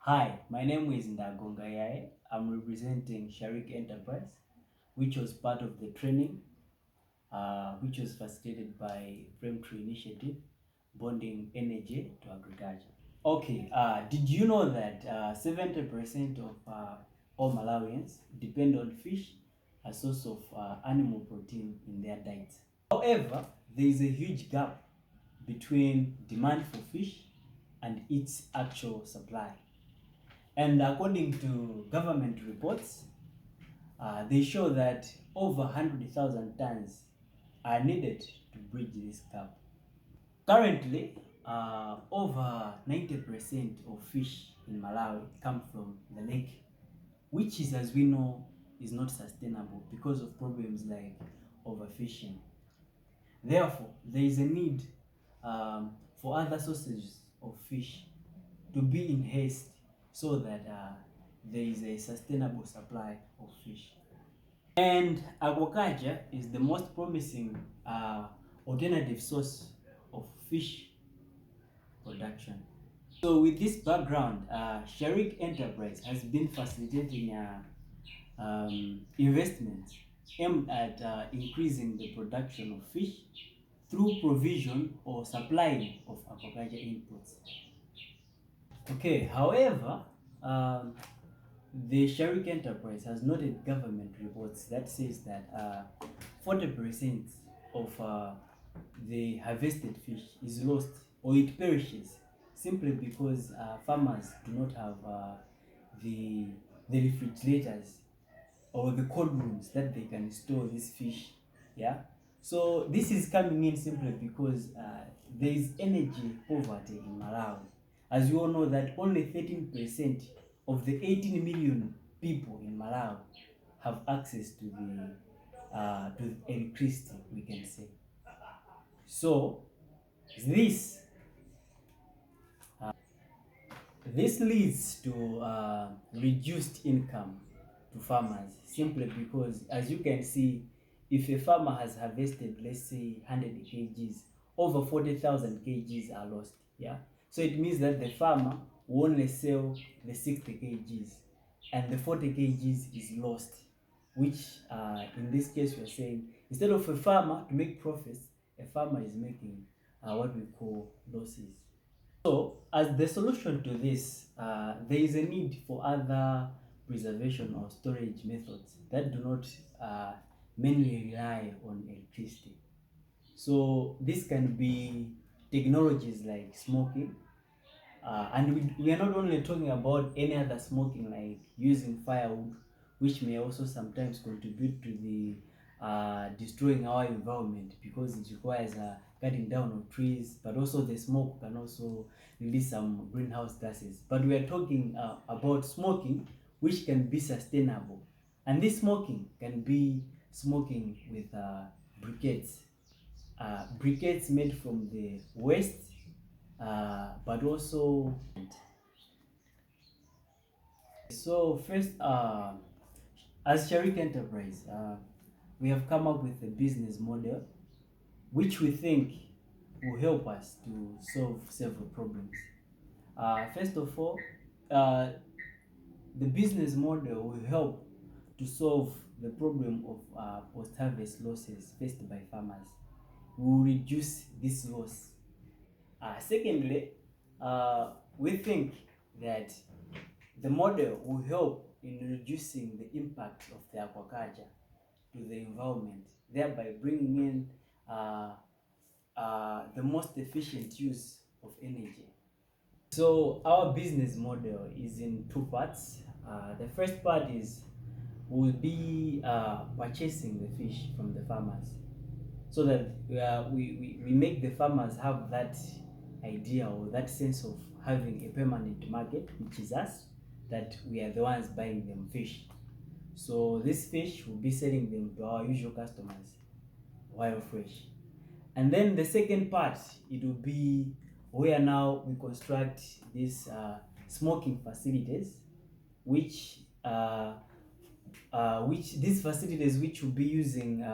Hi, my name is Ndagongayae. I'm representing Sharick Enterprise, which was part of the training, which was facilitated by Flametree initiative, bonding energy to agriculture. Okay, did you know that 70% of all Malawians depend on fish as source of animal protein in their diet? However, there is a huge gap between demand for fish and its actual supply. And according to government reports, they show that over 100,000 tons are needed to bridge this gap. Currently, over 90% of fish in Malawi come from the lake, which is, as we know, is not sustainable because of problems like overfishing. Therefore, there is a need for other sources of fish to be enhanced so that there is a sustainable supply of fish. And aquaculture is the most promising alternative source of fish production. So with this background, Sharick Enterprise has been facilitating investments aimed at increasing the production of fish through provision or supplying of aquaculture inputs. Okay, however, um, the Sharick Enterprise has noted government reports that says that 40% of the harvested fish is lost or it perishes simply because farmers do not have the, the refrigerators or the cold rooms that they can store this fish. Yeah. So this is coming in simply because there is energy poverty in Malawi. As you all know that only 13% of the 18 million people in Malawi have access to electricity, we can say. So this this leads to reduced income to farmers simply because, as you can see, if a farmer has harvested, let's say 100 kgs, over 40,000 kgs are lost. Yeah, so it means that the farmer will only sell the 60 kgs and the 40 kgs is lost, which in this case we are saying instead of a farmer to make profits, a farmer is making what we call losses. So, as the solution to this, there is a need for other preservation or storage methods that do not mainly rely on electricity. So, this can be technologies like smoking, and we are not only talking about any other smoking like using firewood, which may also sometimes contribute to the destroying our environment because it requires cutting down of trees, but also the smoke can also release some greenhouse gases. But we are talking about smoking which can be sustainable, and this smoking can be smoking with briquettes, briquettes made from the waste, but also. So first, as Sharick Enterprise, we have come up with a business model which we think will help us to solve several problems. First of all, the business model will help to solve the problem of post-harvest losses faced by farmers. We will reduce this loss. Secondly, we think that the model will help in reducing the impact of the aquaculture to the environment, thereby bringing in the most efficient use of energy. So our business model is in two parts. The first part is we'll be purchasing the fish from the farmers so that we make the farmers have that idea or that sense of having a permanent market, which is us, that we are the ones buying them fish. So this fish will be selling them to our usual customers while fresh. And then the second part, it will be where now we construct these smoking facilities, which these facilities which will be using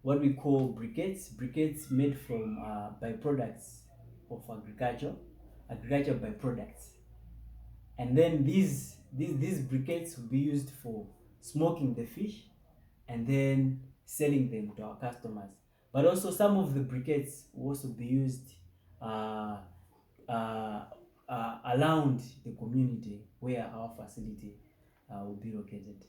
what we call briquettes made from byproducts of agriculture byproducts. and then these briquettes will be used for smoking the fish and then selling them to our customers. But also some of the briquettes will also be used uh, uh, around the community where our facility will be located.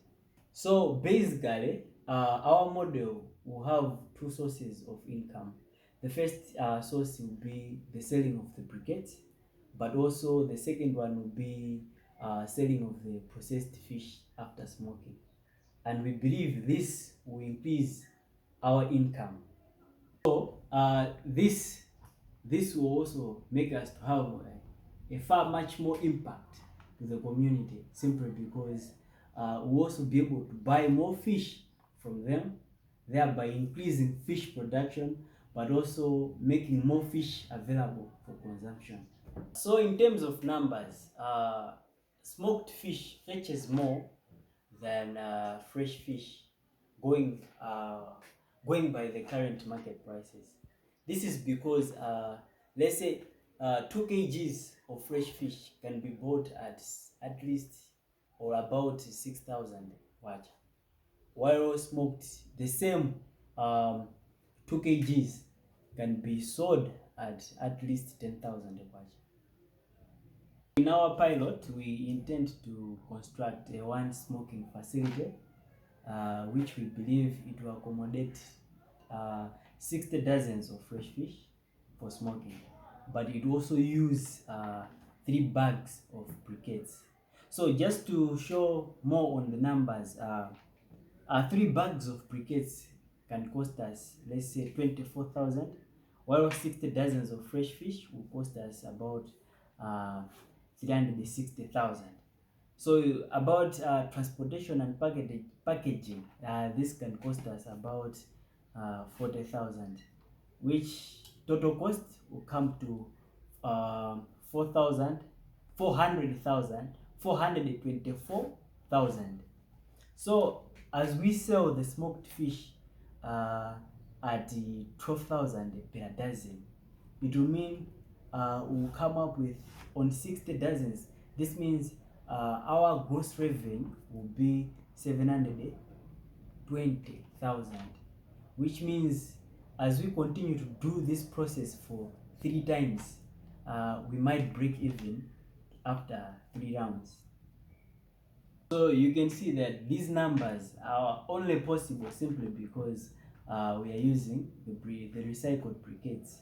So basically, our model will have two sources of income. The first source will be the selling of the briquettes, but also the second one will be selling of the processed fish after smoking. And we believe this will increase our income. So this will also make us to have a far much more impact to the community, simply because we'll also be able to buy more fish from them, thereby increasing fish production, but also making more fish available for consumption. So in terms of numbers, smoked fish fetches more than fresh fish, going going by the current market prices. This is because let's say 2 kgs of fresh fish can be bought at least or about 6,000 kwacha, while smoked the same 2 kgs can be sold at least 10,000 kwacha. In our pilot, we intend to construct a one smoking facility, which we believe it will accommodate 60 dozens of fresh fish for smoking, but it also use 3 bags of briquettes. So just to show more on the numbers, 3 bags of briquettes can cost us, let's say, 24,000, while 60 dozens of fresh fish will cost us about 360,000. So about transportation and packaging, this can cost us about 40,000, which total cost will come to 424,000. So as we sell the smoked fish at 12,000 per dozen, it will mean we'll come up with on 60 dozens. This means our gross revenue will be 720,000, which means as we continue to do this process for 3 times, we might break even after 3 rounds. So you can see that these numbers are only possible simply because we are using the recycled briquettes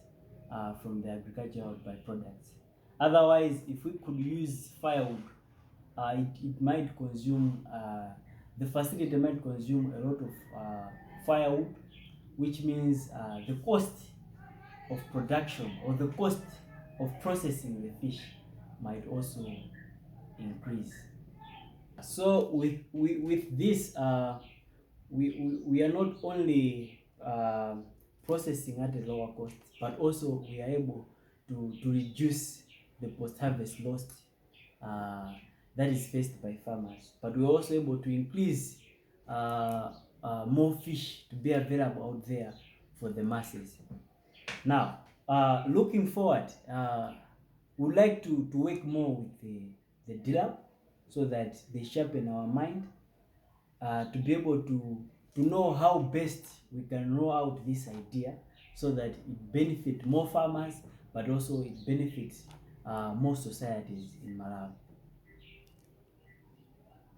from the agricultural byproducts. Otherwise, if we could use firewood, it might consume, the facility might consume a lot of firewood, which means the cost of production or the cost of processing the fish might also increase. So with this, we are not only processing at a lower cost, but also we are able to reduce the post-harvest loss that is faced by farmers. But we're also able to increase more fish to be available out there for the masses. Now, looking forward, we'd like to work more with the dealer so that they sharpen our mind to be able to know how best we can roll out this idea so that it benefits more farmers, but also it benefits more societies in Malawi.